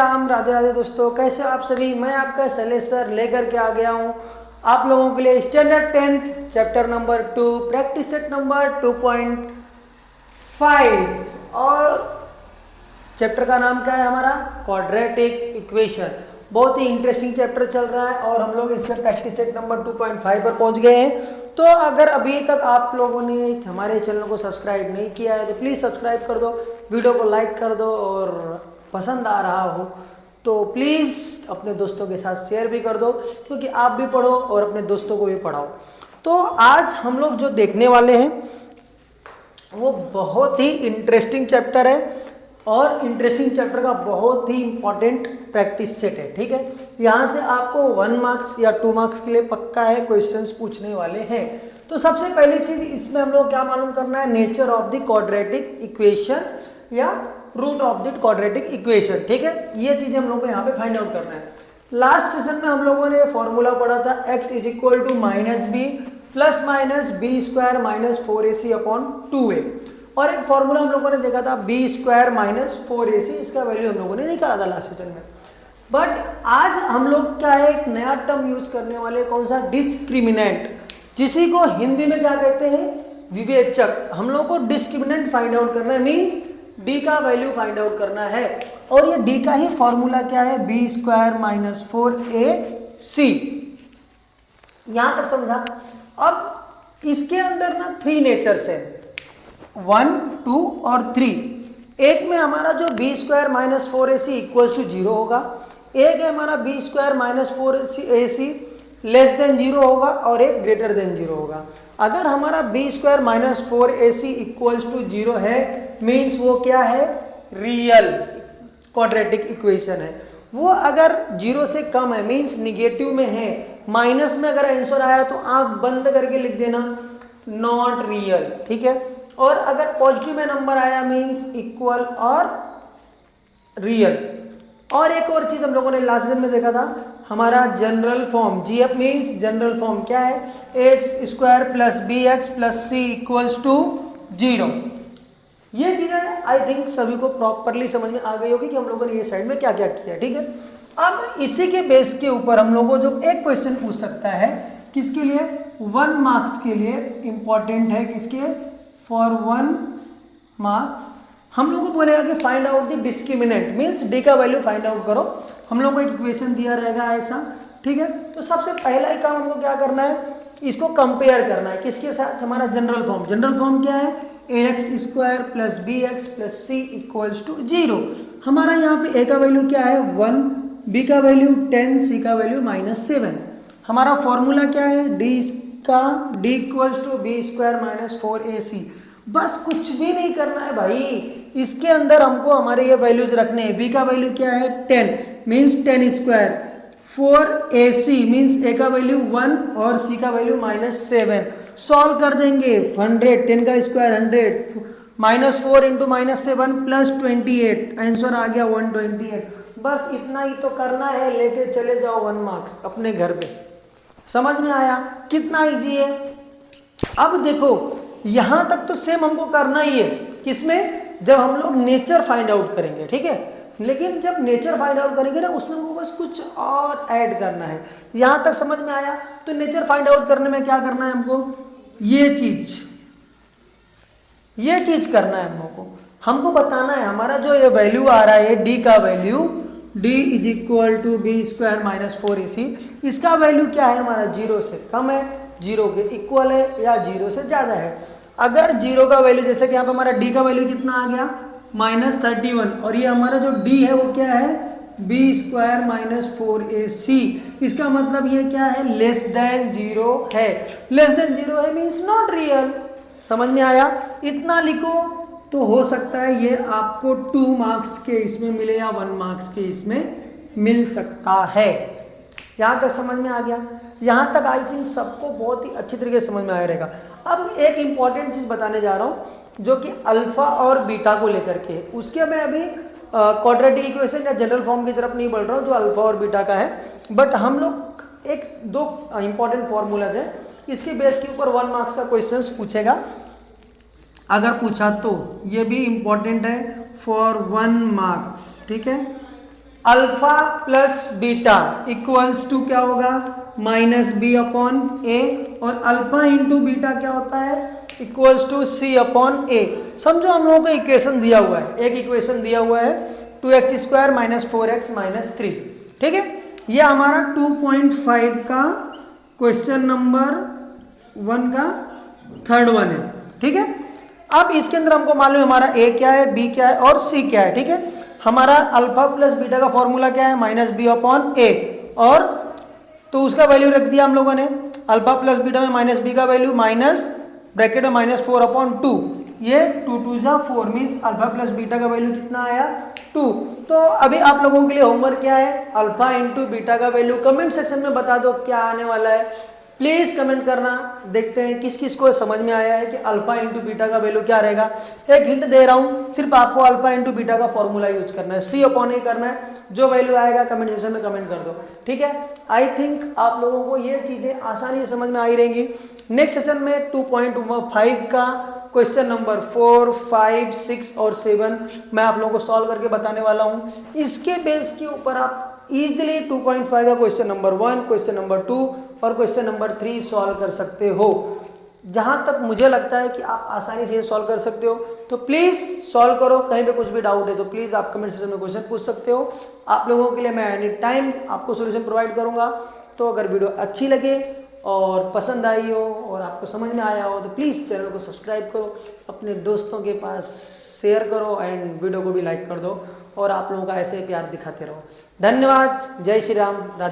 राम राधे राधे दोस्तों, कैसे हो आप सभी। मैं आपका शैलेश सर लेकर के आ गया हूँ आप लोगों के लिए standard 10th chapter number 2 practice set number 2.5 और चैप्टर का नाम क्या है हमारा, क्वाड्रेटिक इक्वेशन। बहुत ही इंटरेस्टिंग चैप्टर चल रहा है और हम लोग इससे प्रैक्टिस सेट नंबर 2.5 पर पहुंच गए हैं। तो अगर अभी तक आप लोगों ने हमारे चैनल को सब्सक्राइब नहीं किया है तो प्लीज़ सब्सक्राइब कर दो, वीडियो को लाइक कर दो और पसंद आ रहा हो तो प्लीज़ अपने दोस्तों के साथ शेयर भी कर दो, क्योंकि आप भी पढ़ो और अपने दोस्तों को भी पढ़ाओ। तो आज हम लोग जो देखने वाले हैं वो बहुत ही इंटरेस्टिंग चैप्टर है और इंटरेस्टिंग चैप्टर का बहुत ही इंपॉर्टेंट प्रैक्टिस सेट है। ठीक है, यहाँ से आपको 1 मार्क्स या 2 मार्क्स के लिए पक्का है क्वेश्चंस पूछने वाले हैं। तो सबसे पहली चीज इसमें हम लोग क्या मालूम करना है, nature of the quadratic equation या root of the quadratic equation. ठीक है, ये चीजें हम लोग को यहाँ पे फाइंड आउट करना है। लास्ट सेशन में हम लोगों ने फॉर्मूला पढ़ा था x is equal to minus B plus minus B square minus 4ac upon 2a, और एक फॉर्मूला हम लोगों ने देखा था बी स्क्वायर माइनस 4ac, इसका वैल्यू हम लोगों ने निकाला था लास्ट सेशन में। बट आज हम लोग क्या है, एक नया टर्म यूज करने वाले, कौन सा, डिस्क्रिमिनेंट, जिसी को हिंदी में क्या कहते हैं, विवेचक। हम लोग को डिस्क्रिमिनेंट फाइंड आउट करना है, मीन्स डी का वैल्यू फाइंड आउट करना है। और ये डी का ही फॉर्मूला क्या है, बी स्क्वायर माइनस 4ac। यहां तक समझा। अब इसके अंदर ना 3 नेचर्स है, 1, 2 और 3। एक में हमारा जो B square minus 4ac equals to 0 होगा, एक है हमारा B square minus 4ac less than 0 होगा और एक ग्रेटर देन 0 होगा। अगर हमारा B square minus 4ac equals to 0 है, मीन्स वो क्या है, रियल क्वाड्रेटिक इक्वेशन है। वो अगर 0 से कम है, मीन्स निगेटिव में है, माइनस में अगर आंसर आया तो आंख बंद करके लिख देना नॉट रियल। ठीक है, और अगर पॉजिटिव में नंबर आया मीन्स इक्वल और रियल। और एक और चीज हम लोगों ने लास्ट में देखा था, हमारा general form GF means general form क्या है, X square plus B X plus C equals to 0। ये चीजें आई थिंक सभी को प्रॉपरली समझ में आ गई होगी कि हम लोगों ने ये साइड में क्या क्या किया। ठीक है, अब इसी के बेस के ऊपर हम लोगों जो एक क्वेश्चन पूछ सकता है, किसके लिए, 1 मार्क्स के लिए इंपॉर्टेंट है, किसके, फॉर 1 मार्क्स। हम लोग को बोलेगा कि find out the discriminant, means D का वैल्यू फाइंड आउट करो। हम लोग को एक इक्वेशन दिया रहेगा ऐसा। ठीक है, तो सबसे पहला ही काम हमको क्या करना है, इसको कंपेयर करना है किसके साथ, हमारा जनरल फॉर्म। जनरल फॉर्म क्या है, ax square plus B X plus C equals to 0। हमारा यहाँ पे a का वैल्यू क्या है 1, b का वैल्यू 10, c का वैल्यू -7। हमारा फॉर्मूला क्या है, d equals to B square minus 4ac। बस कुछ भी नहीं करना है भाई, इसके अंदर हमको हमारे ये वैल्यूज रखने हैं। b का वैल्यू क्या है 10 means 10 square, 4ac means a का वैल्यू 1 और c का वैल्यू -7। सॉल्व कर देंगे, 100, 10 का स्क्वायर 100, -4 इंटू -7 प्लस 28, आंसर आ गया 128। बस इतना ही तो करना है, लेके चले जाओ 1 मार्क्स अपने घर पे। समझ में आया कितना इजी है। अब देखो यहां तक तो सेम हमको करना ही है, किसमें, जब हम लोग नेचर फाइंड आउट करेंगे। ठीक है, लेकिन जब नेचर फाइंड आउट करेंगे ना, उसमें हमको बस कुछ और ऐड करना है। यहां तक समझ में आया। तो नेचर फाइंड आउट करने में क्या करना है हमको, ये चीज करना है हमको बताना है हमारा जो ये वैल्यू आ रहा है डी का value, d is equal to B square minus 4ac, इसका वैल्यू क्या है, हमारा 0 से कम है, 0 के इक्वल है या 0 से ज्यादा है। अगर 0 का वैल्यू, जैसे कि यहाँ पे हमारा d का वैल्यू कितना आ गया -31, और ये हमारा जो d है वो क्या है, बी स्क्वायर माइनस 4ac। इसका मतलब ये क्या है, लेस देन 0 है। लेस देन 0 है मीन्स नॉट रियल। समझ में आया, इतना लिखो तो हो सकता है ये आपको 2 मार्क्स के इसमें मिले या 1 मार्क्स के इसमें मिल सकता है। यहां तक समझ में आ गया। यहां तक आई थिंक सबको बहुत ही अच्छी तरीके से समझ में आया रहेगा। अब एक इंपॉर्टेंट चीज बताने जा रहा हूं जो कि अल्फा और बीटा को लेकर के, उसके मैं अभी क्वाड्रेटिक इक्वेशन या जनरल फॉर्म की तरफ नहीं बढ़ रहा हूं जो अल्फा और बीटा का है, बट हम लोग एक 2 इंपॉर्टेंट फॉर्मूलाज है, इसके बेस के ऊपर 1 मार्क्स का क्वेश्चंस पूछेगा। अगर पूछा तो ये भी इंपॉर्टेंट है फॉर 1 मार्क्स। ठीक है, alpha plus beta equals to क्या होगा, माइनस बी अपॉन ए, और अल्फा इंटू बीटा क्या होता है, इक्वल्स टू सी अपॉन ए। समझो हम लोगों को इक्वेशन दिया हुआ है, एक इक्वेशन दिया हुआ है 2x² माइनस 4x माइनस 3, ठीक है। ये हमारा 2.5 का क्वेश्चन नंबर 1 का थर्ड वन है, ठीक है। अब इसके अंदर हमको मालूम है हमारा ए क्या है, बी क्या है और सी क्या है, ठीक है। हमारा अल्फा प्लस बीटा का फॉर्मूला क्या है, माइनस बी अपॉन ए, और तो उसका वैल्यू रख दिया हम लोगों ने, अल्फा प्लस बीटा में माइनस बी का वैल्यू माइनस ब्रैकेट में माइनस 4 अपॉन 2, ये 2 2 जा 4 मीन्स अल्फा प्लस बीटा का वैल्यू कितना आया 2। तो अभी आप लोगों के लिए होमवर्क क्या है, अल्फा इंटू बीटा का वैल्यू कमेंट सेक्शन में बता दो क्या आने वाला है, प्लीज कमेंट करना, देखते हैं किस किस को समझ में आया है कि अल्फा इंटू बीटा का वैल्यू क्या रहेगा। एक हिंट दे रहा हूं, सिर्फ आपको अल्फा इंटू बीटा का फॉर्मूला यूज करना है, सी अपॉन ए करना है, जो वैल्यू आएगा कमेंट सेक्शन में कमेंट कर दो, ठीक है। आई थिंक आप लोगों को ये चीजें आसानी से समझ में आई रहेंगी। नेक्स्ट सेशन में 2.5 का क्वेश्चन नंबर 4, 5, 6 और 7 मैं आप लोगों को सॉल्व करके बताने वाला हूं। इसके बेस के ऊपर आप इजीली 2.5 का क्वेश्चन नंबर 1, क्वेश्चन नंबर 2 और क्वेश्चन नंबर 3 सॉल्व कर सकते हो। जहां तक मुझे लगता है कि आप आसानी से सॉल्व कर सकते हो, तो प्लीज सॉल्व करो। कहीं पे कुछ भी डाउट है तो प्लीज आप कमेंट सेक्शन में क्वेश्चन पूछ सकते हो। आप लोगों के लिए मैं एनी टाइम आपको सोल्यूशन प्रोवाइड करूंगा। तो अगर वीडियो अच्छी लगे और पसंद आई हो और आपको समझ में आया हो तो प्लीज़ चैनल को सब्सक्राइब करो, अपने दोस्तों के पास शेयर करो एंड वीडियो को भी लाइक कर दो, और आप लोगों का ऐसे प्यार दिखाते रहो। धन्यवाद, जय श्री राम।